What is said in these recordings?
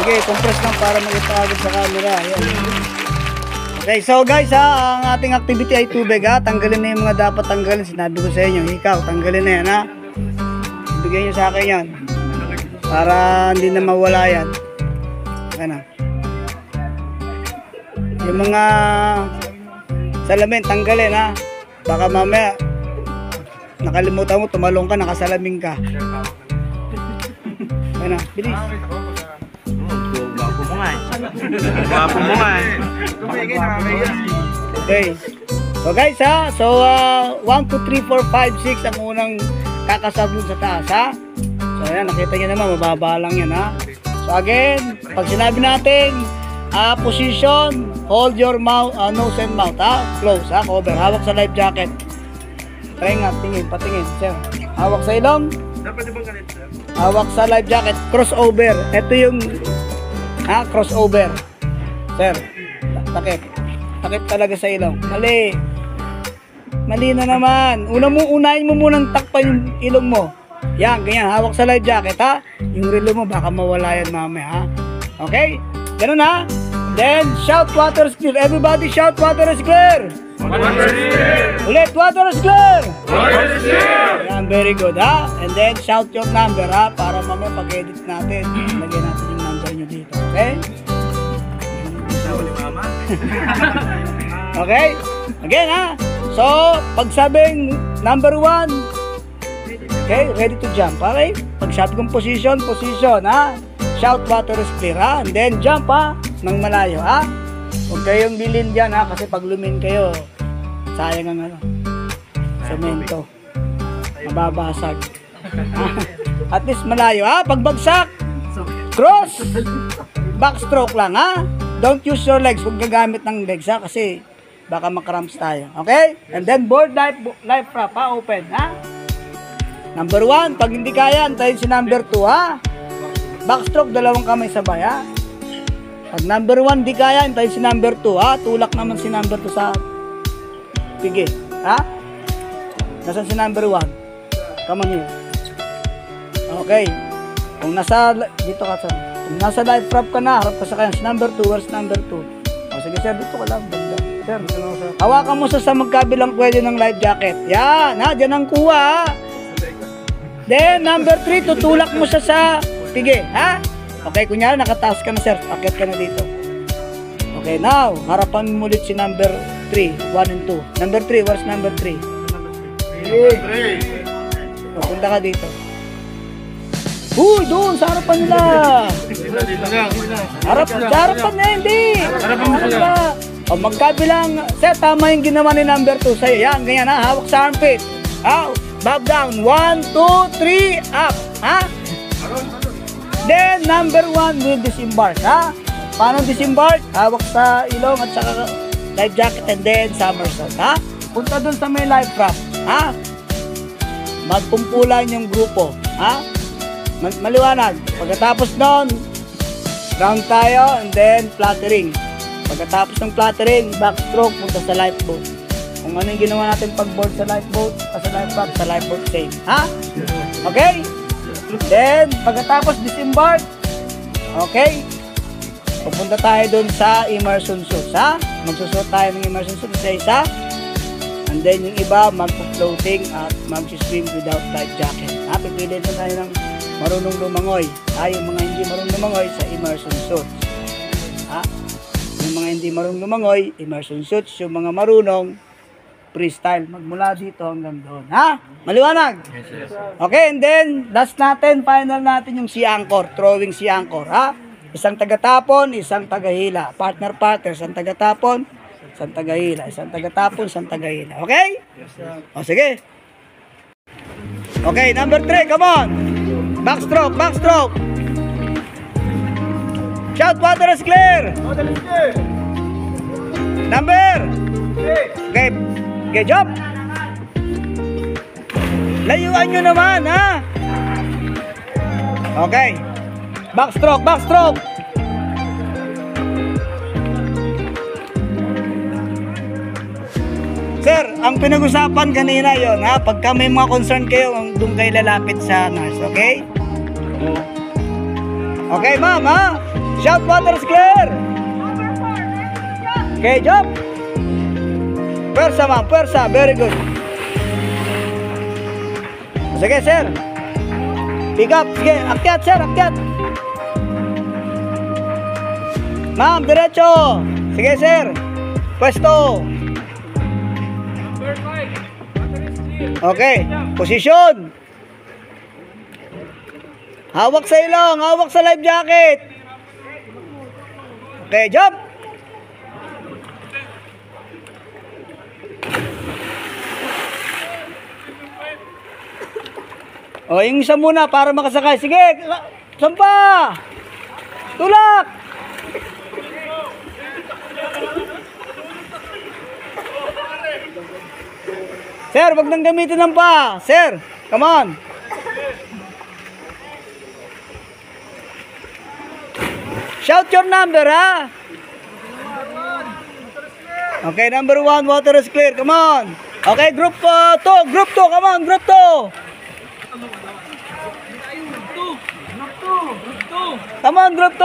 sige, compress lang para makita agad sa camera. Ayan. Okay, so guys ang ating activity ay tubig ha. Tanggalin na yung mga dapat tanggalin. Sinabi ko sa inyo, ikaw, tanggalin na yan ha. Ibigay nyo sa akin yan. Para hindi na mawala yan. Ano? Yung mga salamin, tanggalin ha. Baka mamaya, nakalimutan mo, tumalong ka, nakasalamin ka. Ano, bilis. Gwapo mo nga eh. Gwapo mo nga eh. Okay. So guys ha, so 1, 2, 3, 4, 5, 6 ang unang kakasabog sa taas ha. So ayan, nakita nyo naman, mababa lang yan ha. So again, pag sinabi natin position, hold your mouth, nose and mouth ha. Close ha, cover, hawak sa life jacket. Try nga, tingin, patingin sir. Hawak sa ilong. Dapat di bang ganito sir? Hawak sa life jacket, crossover. Ito yung crossover. Sir, takip. Takip talaga sa ilong. Mali. Mali na naman. Unahin mo munang takpan yung ilong mo. Yan, ganyan. Hawak sa life jacket ha. Yung relo mo baka mawala yan mamaya ha. Okay? Ganun ha. Then, shout water is clear. Everybody shout water is clear. Water is clear! Ulit, water is clear. Water is clear! Yan, very good ha. And then, shout your number ha. Para mamaya pag-edit natin, lagyan natin yung number nyo dito. Okay? Sawa ni mama. Okay? Again ha. So, pag sabing number 1, okay, ready to jump. Okay? Pag sabi kong position ha. Shout water is clear ha. And then jump ha. Nang malayo ha. Huwag kayong bilin dyan ha. Kasi pag lumin kayo, sayang ang semento. Mababasag. At least malayo ha. Pagbagsak, cross, backstroke lang ha. Don't use your legs. Huwag gagamit ng legs ha. Kasi baka makramps tayo. Okay? And then board life wrap ha. Open ha. Number 1, pag hindi kaya, antayin si number 2 ha. Backstroke, dalawang kamay sabay ha. Pag number 1 di kaya, antayin si number 2 ha. Tulak naman si number 2 sa pigi ha. Nasaan si number 1? Come on here. Okay. Kung nasa dito ka sir. Kung nasa life wrap ka na, harap ka sa kanya. Si number 2, where's number 2? O sige sir, dito ka lang. Sir, hawakan mo sa magkabilang pwede ng life jacket. Yan ha, dyan ang kuha ha. Then number 3, tutulak mo siya sa pigi ha. Okay, kunyari nakataas ka na sir, akit ka na dito. Okay, now, harapan mo ulit si number 3, 1 and 2. Number 3, where's number 3? Punta ka dito. Uy, doon, sa harapan nila. Harapan na, hindi. Harapan nila. O, magkabilang, sir, tama yung ginawa ni number 2 sa'yo. Yan, ganyan ha, hawak sa armpit. Ha, bob down, 1, 2, 3, up. Ha? Then, number 1 will disembark, ha? Paano disembark? Hawak sa ilong at saka life jacket and then somersault, ha? Punta dun sa may life wrap, ha? Magpumpulan yung grupo, ha? Maliwanag. Pagkatapos nun, round tayo and then fluttering. Pagkatapos ng fluttering, backstroke, punta sa lifeboat. Kung ano yung ginawa natin pag-board sa lifeboat, sa life wrap, sa lifeboat same, ha? Okay? Then, pagkatapos disembark, okay, pupunta tayo dun sa immersion suits, ha? Magsusuot tayo ng immersion suits isa-isa. And then, yung iba, mag-floating at mag-swim without life jacket. Ha? Pipiliin na tayo ng marunong lumangoy. Ha? Yung mga hindi marunong lumangoy sa immersion suits. Ha? Yung mga hindi marunong lumangoy, immersion suits. Yung mga marunong, freestyle. Magmula dito hanggang doon. Ha? Maliwanag? Yes. Okay, and then, last natin, final natin yung sea anchor. Throwing sea anchor. Ha? Isang tagatapon, isang tagahila. Partner-partner, isang tagatapon, isang tagahila. Isang tagatapon, isang tagahila. Okay? Yes, o, sige. Okay, number 3, come on. Backstroke, backstroke. Shout, water is clear. Water is clear. Number. Okay. Okay, jump! Layuan nyo naman, ha? Okay. Backstroke, backstroke! Sir, ang pinag-usapan kanina yon ha? Pagka may mga concern kayo, doon kayo lalapit sa nurse, okay? Okay, ma'am, ha? Shout, water is clear. Okay, jump. Pwersa ma'am, pwersa. Very good. Sige, sir. Pick up. Sige, akyat, sir, akyat. Ma'am, diretso. Sige, sir. Pwesto. Okay, position. Hawak sa ilong, hawak sa life jacket. Okay, jump. O, yung isa muna para makasakay. Sige, sampa. Tulak. Sir, wag nang gamitin ng pa. Sir, come on. Shout your number, ha? Okay, number 1, water is clear. Come on. Okay, group 2. Group 2, come on, group 2. Come on, group 2.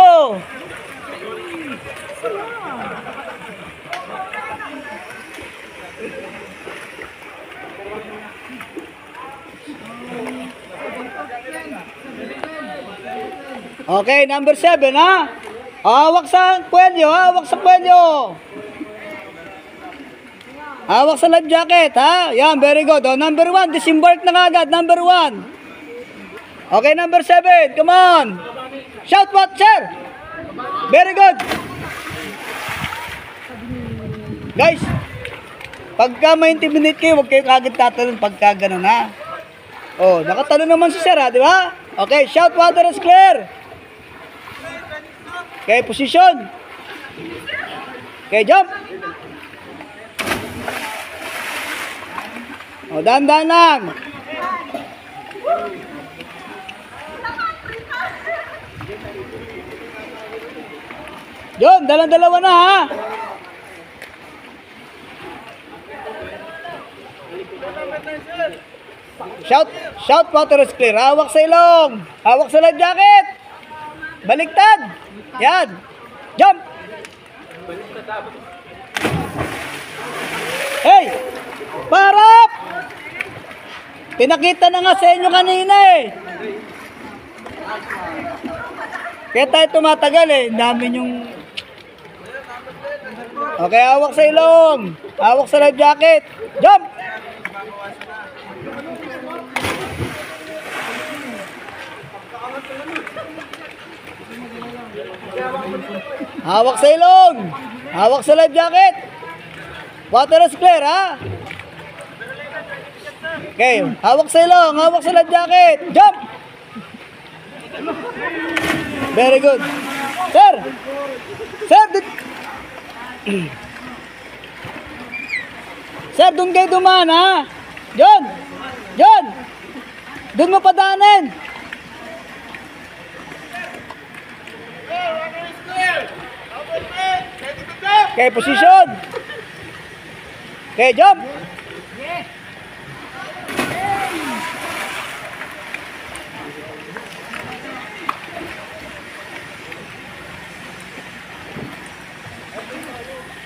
Okay, number 7, ha? Hawak sa puwelyo, hawak sa puwelyo. Hawak sa life jacket, ha? Yan, very good. Oh, number 1, disembark na kagad, number 1. Okay, number 7, come on. Shout what, sir? Very good. Guys, pagka may intimidate kayo, huwag kayo kagad tatalon pagka gano'n, ha? Oh, nakatalon naman si sir, ha? Di ba? Okay, shout water is clear. Okay, position. Okay, jump. O, dahan-dahan lang. Yun, dalang-dalawa na, ha? Shout water is clear. Hawak sa ilong. Hawak sa life jacket. Baliktad. Yan. Jump. Hey. Parap. Pinakita na nga sa inyo kanina eh. Kaya tayo tumatagal eh. Dami yung... Okay, hawak sa ilong. Hawak sa life jacket. Jump. Hawak sa ilong. Hawak sa life jacket. Water is clear, ha? Okay, hawak sa ilong. Hawak sa life jacket. Jump. Very good. Sir. Sir, sir, doon kayo dumaan, ha? John. John. Doon mo padaanin. Okay, position. Okay, jump.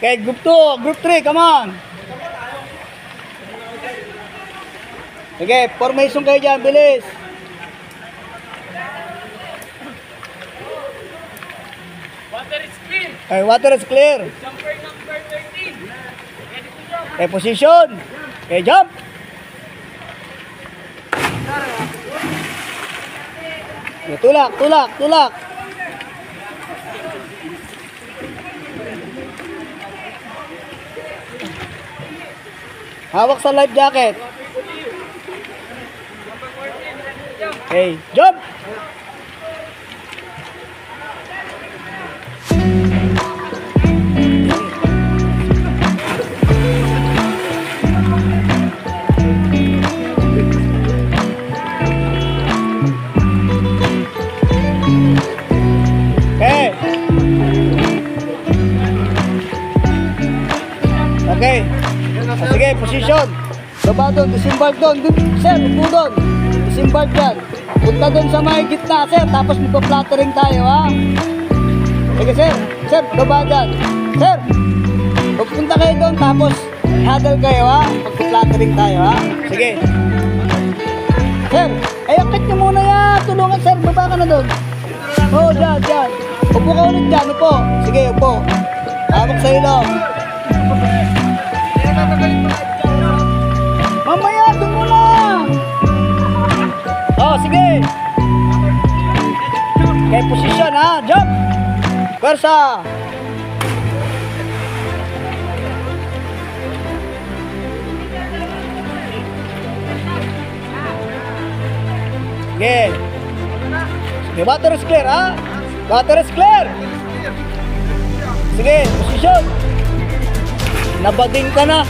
Okay, group 2, group 3, come on. Okay, formation kayo dyan, bilis. Water is clear. Okay, water is clear. Jumper number 13. Ready to jump. Okay, position. Okay, jump. Okay, tulak, tulak, tulak. Hawak sa life jacket. Okay, jump. Okay. Sige, position. Baba doon, disembark doon. Sir, upo doon. Disembark yan. Punta doon sa may gitna, sir. Tapos magpa-flattering tayo, ha? Sige, sir. Sir, baba dyan. Sir, pagpunta kayo doon, tapos huddle kayo, ha? Pag-flattering tayo, ha? Sige. Sir, ay akit nyo muna yan. Tulungan, sir. Baba ka na doon. Oo, dyan, dyan. Upo ka ulit dyan, upo. Sige, upo. Hawak sa ilong. Mamaya, doon muna. Oh, sige. Okay, position, ha? Jump. Pwersa. Sige. Sige, water is clear, ha? Water is clear. Sige, position. Nabading ka na.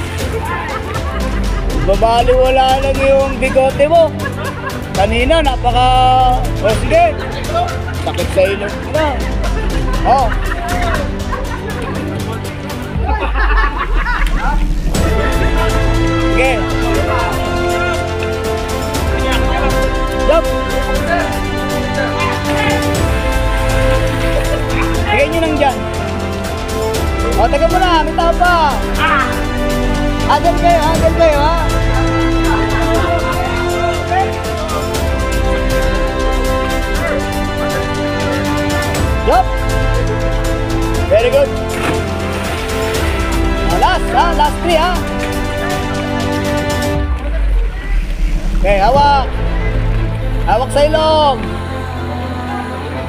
Babaliwala lang yung bigote mo. Kanina, napaka... O, sige. Sakit sa ilong na. Oh. Sige. Jump. Bigay nyo nang dyan. O, taga mo na. May tao pa. Agad kayo, ha? Jump. Very good. Last, ha? Last three, ha? Okay, hawak. Hawak sa ilong.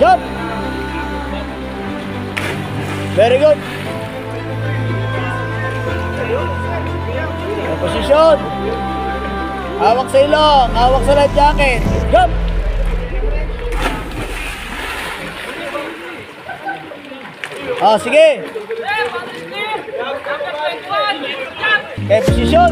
Jump. Very good. Posisyon. Hawak sa ilong. Hawak sa life jacket. Jump. Ah, sige. Okay, posisyon.